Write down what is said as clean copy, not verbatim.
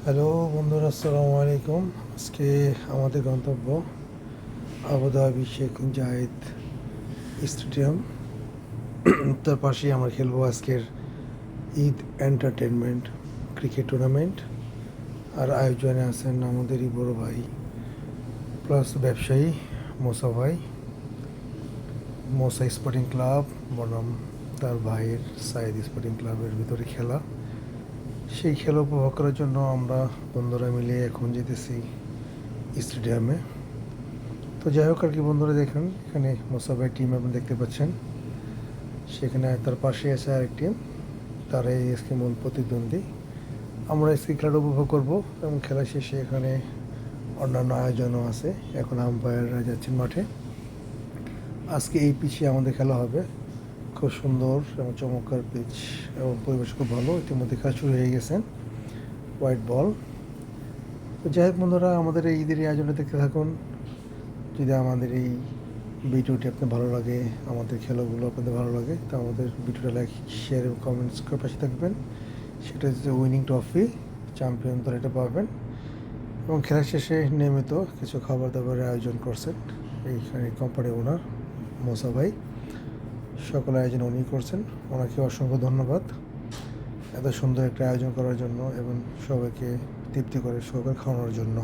Hello বন্ধুরা, আসসালামু আলাইকুম। আজকে আমাদের গন্তব্য আবুধাবি শেখ জায়েদ স্টেডিয়াম। তার পাশেই আমরা খেলবো আজকের ঈদ এন্টারটেনমেন্ট ক্রিকেট টুর্নামেন্ট। আর আয়োজনে আছেন আমাদেরই বড় ভাই প্লাস ব্যবসায়ী মোসা ভাই, মোসা স্পোর্টিং ক্লাব বনাম তার ভাইয়ের সাইদ স্পোর্টিং ক্লাবের ভিতরে খেলা। সেই খেলা উপভোগ করার জন্য আমরা বন্ধুরা মিলে এখন যেতেছি স্টেডিয়ামে। তো যাই হোক আর কি, বন্ধুরা দেখুন এখানে মোসাফের টিম আপনি দেখতে পাচ্ছেন। সেখানে তার পাশে আছে আরেক টিম, তারাই আজকে মূল প্রতিদ্বন্দ্বী। আমরা আজকে খেলাটা উপভোগ করবো এবং খেলা শেষে এখানে অন্যান্য আয়োজনও আছে। এখন আম্পায়াররা যাচ্ছেন মাঠে। আজকে এই পিচে আমাদের খেলা হবে। খুব সুন্দর এবং চমৎকার পিচ এবং পরিবেশ খুব ভালো। ইতিমধ্যে খেলা শুরু হয়ে গেছে। White ball. তো যাই হোক বন্ধুরা, আমাদের এই ঈদের আয়োজনটা দেখতে থাকুন। যদি আমাদের এই ভিডিওটি আপনার ভালো লাগে, আমাদের খেলাগুলো আপনাদের ভালো লাগে, তো আমাদের ভিডিওটা লাইক, শেয়ার এবং কমেন্টস করে পাশে থাকবেন। সেটা হচ্ছে উইনিং ট্রফি, চ্যাম্পিয়ন দল এটা পাবেন। এবং খেলা শেষে নিয়মিত কিছু খাবার দাবারের আয়োজন করছেন এইখানে কোম্পানির ওনার মোসা ভাই। সকল আয়োজন উনি করছেন, ওনাকে অসংখ্য ধন্যবাদ এত সুন্দর একটা আয়োজন করার জন্য এবং সবাইকে তৃপ্তি করে সবাই খাওয়ানোর জন্য।